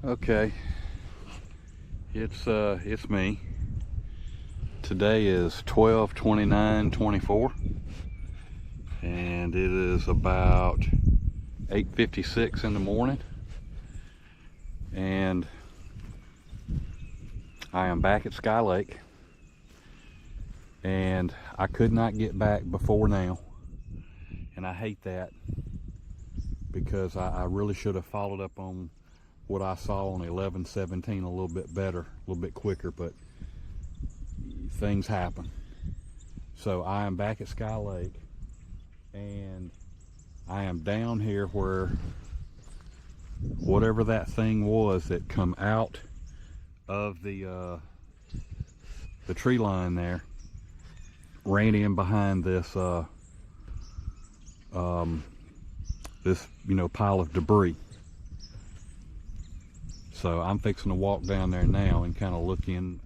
Okay, it's me. Today is 12/29/24, and it is about 8:56 in the morning, and I am back at Sky Lake, and I could not get back before now, and I hate that because I really should have followed up on what I saw on 11/17 a little bit better, a little bit quicker, but things happen. So I am back at Sky Lake, and I am down here where whatever that thing was that come out of the tree line there ran in behind this this pile of debris. So I'm fixing to walk down there now and kind of look in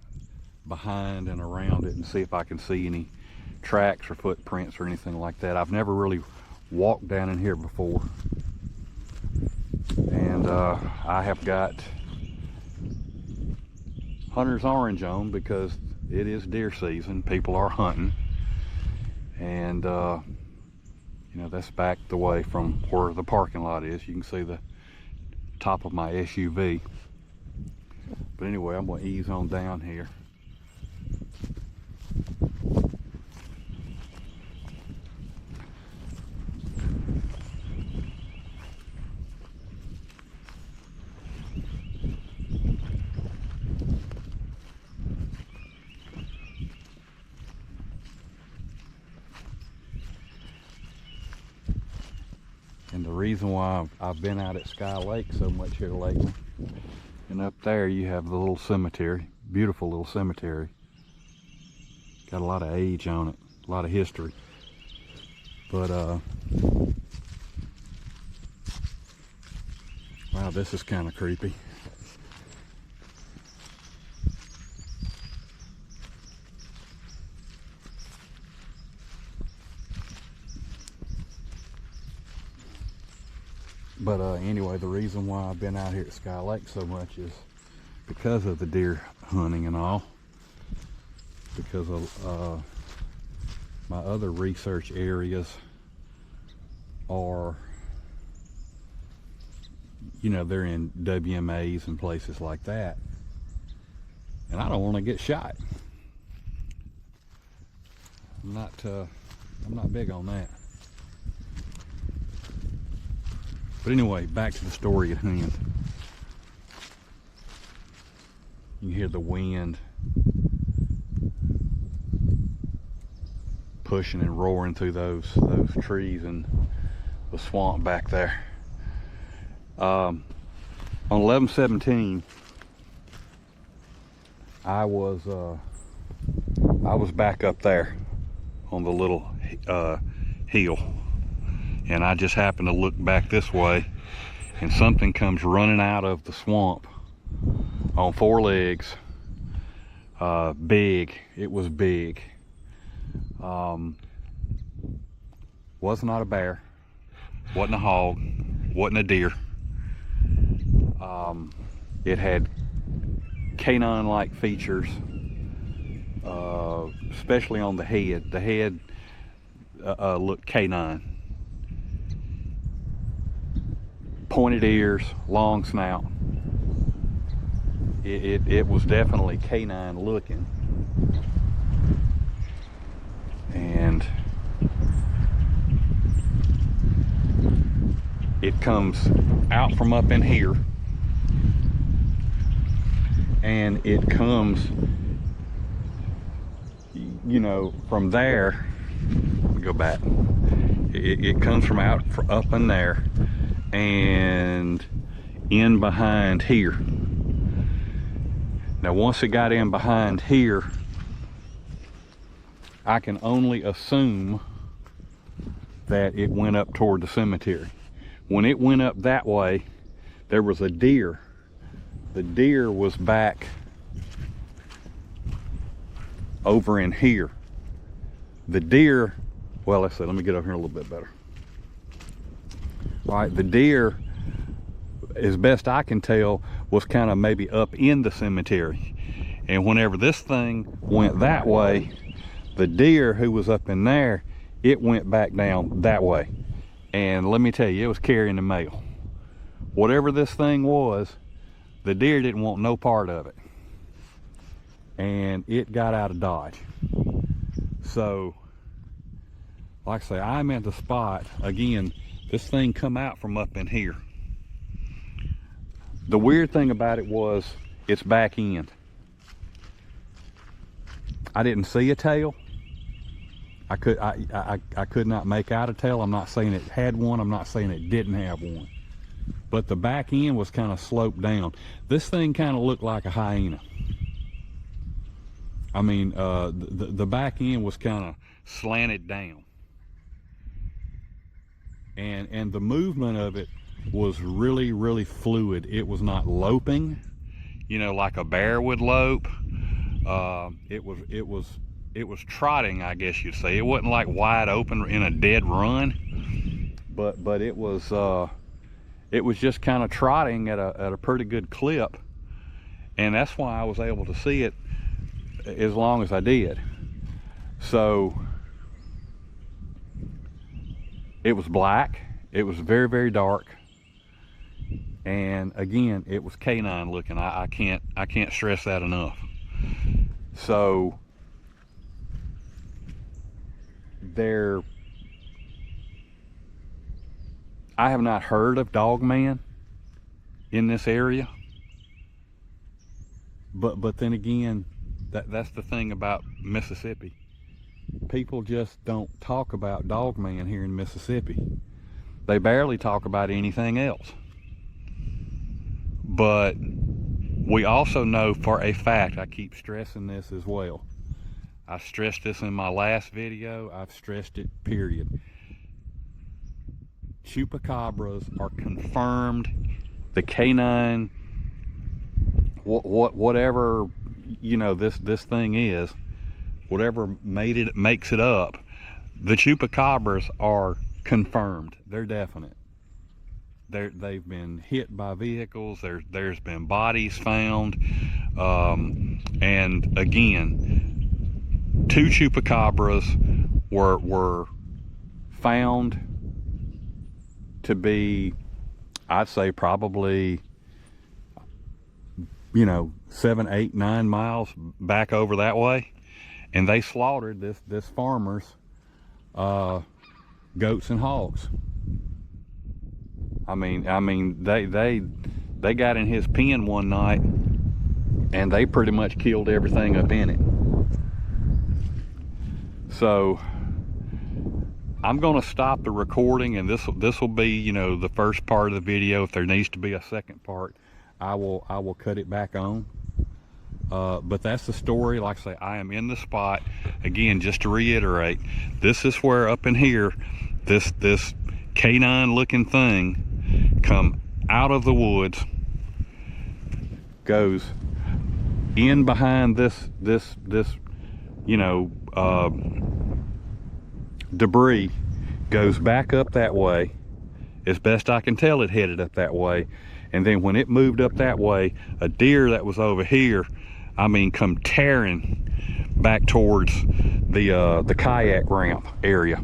behind and around it and see if I can see any tracks or footprints or anything like that. I've never really walked down in here before, and I have got hunter's orange on because it is deer season. People are hunting, and that's back the way from where the parking lot is. You can see the top of my SUV. But anyway, I'm going to ease on down here. And the reason why I've been out at Sky Lake so much here lately, and up there you have the little cemetery, beautiful little cemetery. Got a lot of age on it, a lot of history. But wow, this is kind of creepy. But anyway, the reason why I've been out here at Sky Lake so much is because of the deer hunting and all. Because of my other research areas are, they're in WMAs and places like that. And I don't want to get shot. I'm not big on that. But anyway, back to the story at hand. You can hear the wind pushing and roaring through those trees and the swamp back there. On 11/17, I was back up there on the little hill. And I just happened to look back this way, and something comes running out of the swamp on 4 legs. Big. It was big. Was not a bear. Wasn't a hog. Wasn't a deer. It had canine-like features, especially on the head. The head looked canine. Pointed ears, long snout. It was definitely canine looking. And it comes out from up in here, and it comes, from there. Let me go back. It comes from up in there and in behind here. Now once it got in behind here, I can only assume that it went up toward the cemetery. When it went up that way, there was a deer. The deer was back over in here. The deer, well, let's see, let me get up here a little bit better. All right, the deer, as best I can tell, was kind of maybe up in the cemetery. And whenever this thing went that way, the deer who was up in there, it went back down that way. And let me tell you, it was carrying the mail. Whatever this thing was, the deer didn't want no part of it. And it got out of Dodge. So, like I say, I'm at the spot. Again, this thing come out from up in here. The weird thing about it was its back end. I didn't see a tail. I could not make out a tail. I'm not saying it had one. I'm not saying it didn't have one. But the back end was kind of sloped down. This thing kind of looked like a hyena. I mean, the back end was kind of slanted down. And the movement of it was really, really fluid. It was not loping, you know, like a bear would lope. It was trotting, I guess you'd say. It wasn't like wide open in a dead run, but it was just kind of trotting at a pretty good clip, and that's why I was able to see it as long as I did. So it was black. It was very, very dark, and again, it was canine looking. I can't stress that enough. So I have not heard of dogman in this area, but then again, that's the thing about Mississippi. People just don't talk about dogman here in Mississippi. They barely talk about anything else. But we also know for a fact, I keep stressing this as well. I stressed this in my last video. I've stressed it, period. Chupacabras are confirmed. The canine, whatever, you know, this thing is, whatever makes it up, the chupacabras are confirmed. They're definite. They've been hit by vehicles. There's been bodies found, and again, 2 chupacabras were found to be, I'd say, probably, you know, 7, 8, 9 miles back over that way, and they slaughtered this farmer's goats and hogs. I mean, they got in his pen one night, and they pretty much killed everything up in it. So I'm going to stop the recording, and this will be, you know, the first part of the video. If there needs to be a second part, I will cut it back on. But that's the story. Like I say, I am in the spot. Again, just to reiterate, this is where up in here, this canine looking thing come out of the woods, goes in behind this you know, debris, goes back up that way. As best I can tell, it headed up that way, and then when it moved up that way, a deer that was over here, I mean, come tearing back towards the kayak ramp area.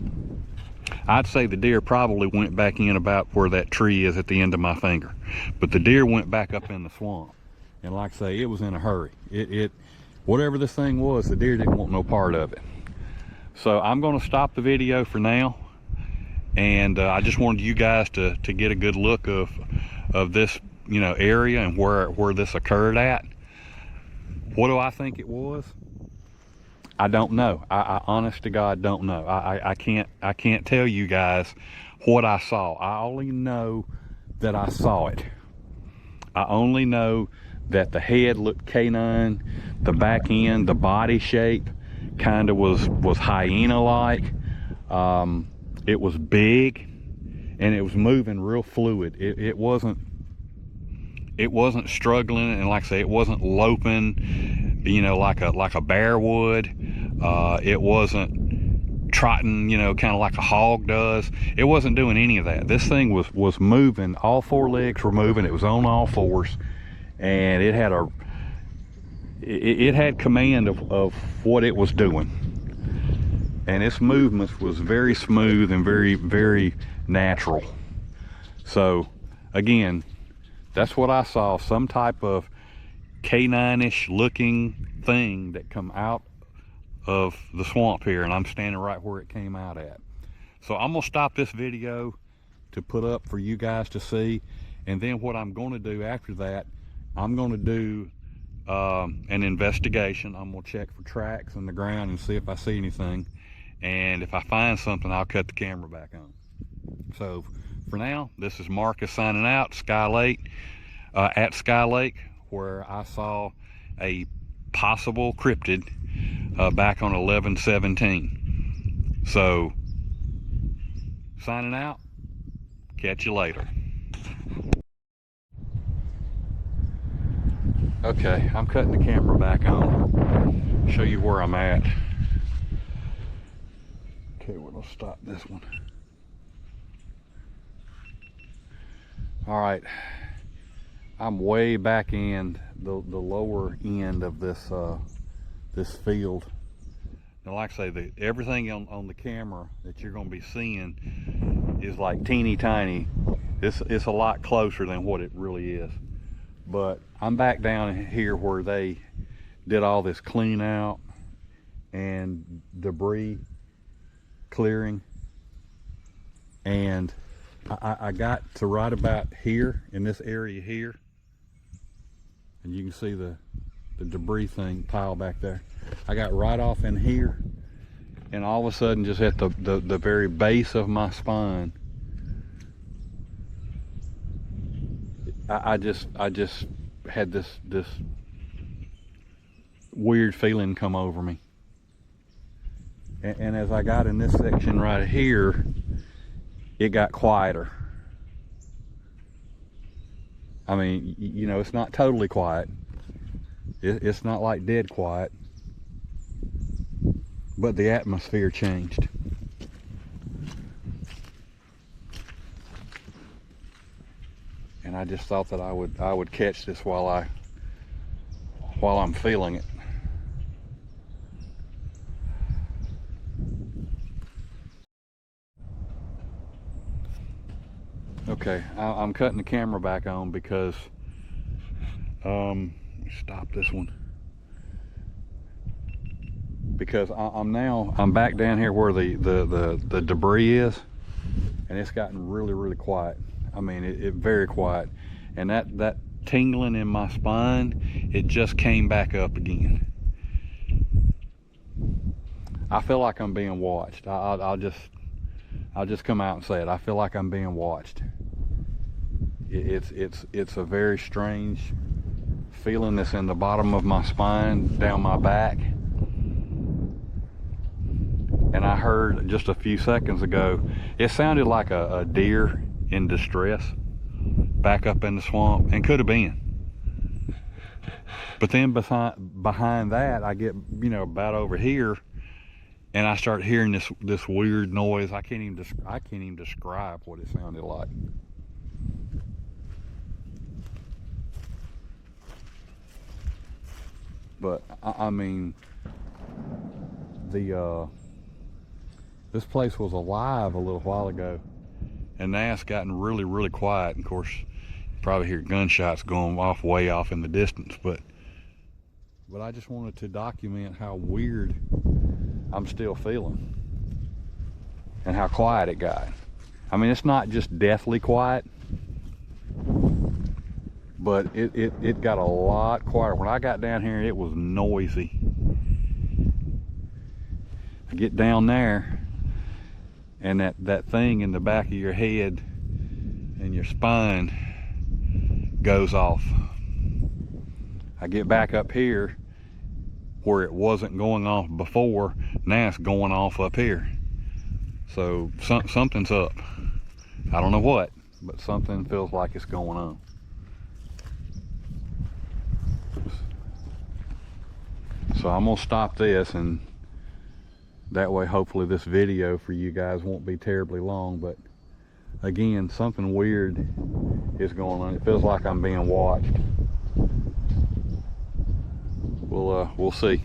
I'd say the deer probably went back in about where that tree is at the end of my finger, but the deer went back up in the swamp, and like I say, it was in a hurry. Whatever this thing was, the deer didn't want no part of it. So I'm going to stop the video for now, and I just wanted you guys to get a good look of this, you know, area and where this occurred at. What do I think it was? I don't know. I honest to God don't know. I can't tell you guys what I saw. I only know that I saw it. I only know that the head looked canine, the back end, the body shape kind of was hyena-like. It was big, and it was moving real fluid. It wasn't struggling, and like I say, it wasn't loping, you know, like a bear would. It wasn't trotting, you know, kind of like a hog does. It wasn't doing any of that. This thing was moving. All 4 legs were moving. It was on all 4s, and it had command of what it was doing, and its movements was very smooth and very, very natural. So again, that's what I saw, some type of canine-ish looking thing that come out of the swamp here, and I'm standing right where it came out at. So I'm gonna stop this video to put up for you guys to see, and then what I'm going to do after that, I'm going to do an investigation. I'm going to check for tracks in the ground and see if I see anything, and if I find something, I'll cut the camera back on. So for now, this is Marcus signing out. Sky Lake, at Sky Lake, where I saw a possible cryptid back on 11/17. So signing out. Catch you later. Okay, I'm cutting the camera back on. Show you where I'm at. Okay, we're gonna stop this one. All right, I'm way back in the lower end of this this field. Now, like I say, everything on the camera that you're gonna be seeing is like teeny tiny. It's a lot closer than what it really is. But I'm back down here where they did all this clean out and debris clearing, and I got to right about here in this area here, and you can see the debris thing pile back there. I got right off in here, and all of a sudden, just at the very base of my spine, I just had this weird feeling come over me, and as I got in this section right here, it got quieter. I mean, you know, it's not totally quiet. It's not like dead quiet, but the atmosphere changed. And I just thought that I would catch this while I'm feeling it. Okay, I'm cutting the camera back on because stop this one, because I'm back down here where the debris is, and it's gotten really quiet. I mean, it very quiet, and that tingling in my spine, it just came back up again. I feel like I'm being watched. I'll just come out and say it. I feel like I'm being watched. It's a very strange feeling that's in the bottom of my spine, down my back. And I heard just a few seconds ago, it sounded like a deer in distress back up in the swamp, and could have been. But then behind that, I get, you know, about over here, and I start hearing this weird noise. I can't even describe what it sounded like. But I mean, this place was alive a little while ago, and now it's gotten really quiet. And of course, you probably hear gunshots going off way off in the distance, but I just wanted to document how weird I'm still feeling and how quiet it got. I mean, it's not just deathly quiet, but it got a lot quieter. When I got down here, it was noisy. I get down there, and that thing in the back of your head and your spine goes off. I get back up here where it wasn't going off before. Now it's going off up here. So something's up. I don't know what, but something feels like it's going on. So I'm gonna stop this, and that way hopefully this video for you guys won't be terribly long. But again, something weird is going on. It feels like I'm being watched. we'll see.